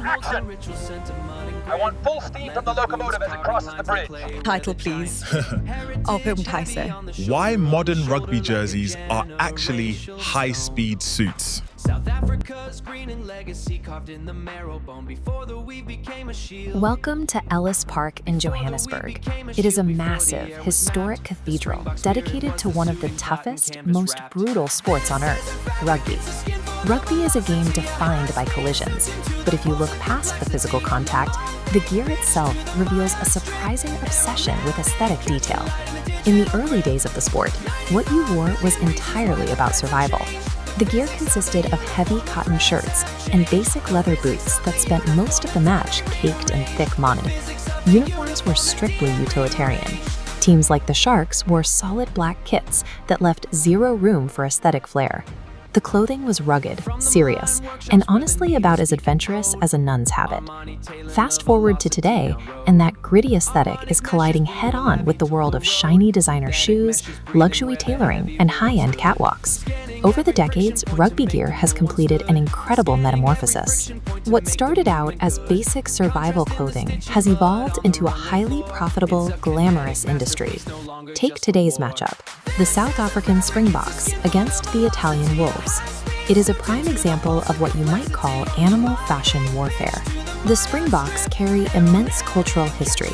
Action! I want full steam from the locomotive as it crosses the bridge. Title, please. Why modern rugby jerseys are actually high-speed suits. South Africa's green and legacy carved in the marrow bone before the weave became a shield. Welcome to Ellis Park in Johannesburg. It is a massive, historic cathedral dedicated to one of the toughest, most brutal sports on earth, rugby. Rugby is a game defined by collisions, but if you look past the physical contact, the gear itself reveals a surprising obsession with aesthetic detail. In the early days of the sport, what you wore was entirely about survival. The gear consisted of heavy cotton shirts and basic leather boots that spent most of the match caked in thick money. Uniforms were strictly utilitarian. Teams like the Sharks wore solid black kits that left zero room for aesthetic flair. The clothing was rugged, serious, and honestly about as adventurous as a nun's habit. Fast forward to today, and that gritty aesthetic is colliding head-on with the world of shiny designer shoes, luxury tailoring, and high-end catwalks. Over the decades, rugby gear has completed an incredible metamorphosis. What started out as basic survival clothing has evolved into a highly profitable, glamorous industry. Take today's matchup, the South African Springboks against the Italian Wolves. It is a prime example of what you might call animal fashion warfare. The Springboks carry immense cultural history.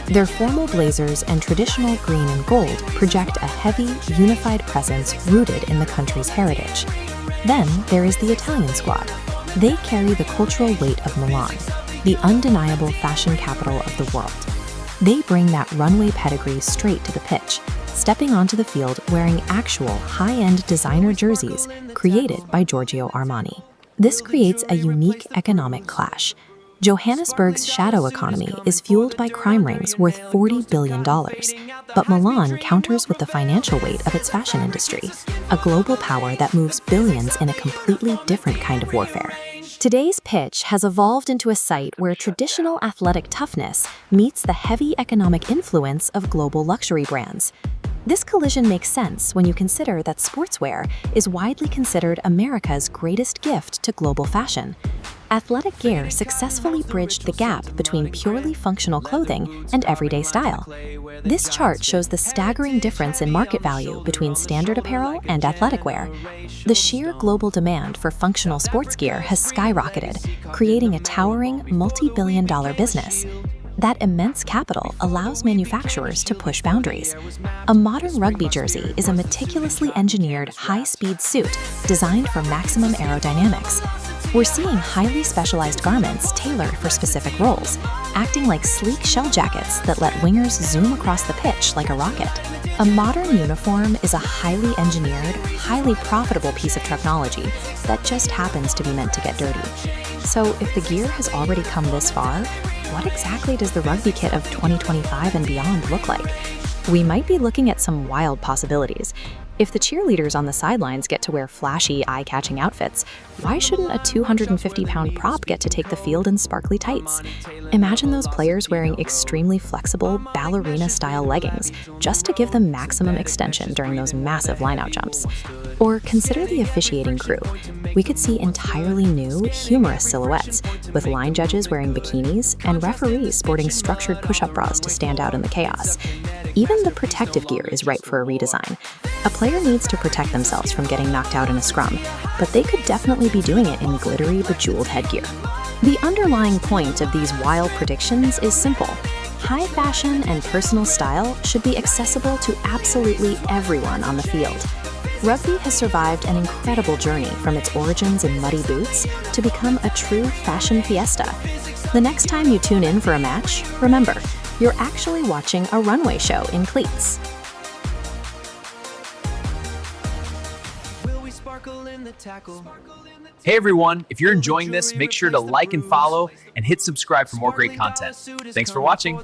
Their formal blazers and traditional green and gold project a heavy, unified presence rooted in the country's heritage. Then there is the Italian squad. They carry the cultural weight of Milan, the undeniable fashion capital of the world. They bring that runway pedigree straight to the pitch, stepping onto the field wearing actual high-end designer jerseys created by Giorgio Armani. This creates a unique economic clash. Johannesburg's shadow economy is fueled by crime rings worth $40 billion, but Milan counters with the financial weight of its fashion industry, a global power that moves billions in a completely different kind of warfare. Today's pitch has evolved into a site where traditional athletic toughness meets the heavy economic influence of global luxury brands. This collision makes sense when you consider that sportswear is widely considered America's greatest gift to global fashion. Athletic gear successfully bridged the gap between purely functional clothing and everyday style. This chart shows the staggering difference in market value between standard apparel and athletic wear. The sheer global demand for functional sports gear has skyrocketed, creating a towering, multi-billion-dollar business. That immense capital allows manufacturers to push boundaries. A modern rugby jersey is a meticulously engineered, high-speed suit designed for maximum aerodynamics. We're seeing highly specialized garments tailored for specific roles, acting like sleek shell jackets that let wingers zoom across the pitch like a rocket. A modern uniform is a highly engineered, highly profitable piece of technology that just happens to be meant to get dirty. So if the gear has already come this far, what exactly does the rugby kit of 2025 and beyond look like? We might be looking at some wild possibilities. If the cheerleaders on the sidelines get to wear flashy, eye-catching outfits, why shouldn't a 250-pound prop get to take the field in sparkly tights? Imagine those players wearing extremely flexible, ballerina-style leggings just to give them maximum extension during those massive line-out jumps. Or consider the officiating crew. We could see entirely new, humorous silhouettes, with line judges wearing bikinis and referees sporting structured push-up bras to stand out in the chaos. Even the protective gear is ripe for a redesign. A player needs to protect themselves from getting knocked out in a scrum, but they could definitely be doing it in glittery, bejeweled headgear. The underlying point of these wild predictions is simple. High fashion and personal style should be accessible to absolutely everyone on the field. Rugby has survived an incredible journey from its origins in muddy boots to become a true fashion fiesta. The next time you tune in for a match, remember, you're actually watching a runway show in cleats. Hey everyone, if you're enjoying this, make sure to like and follow and hit subscribe for more great content. Thanks for watching.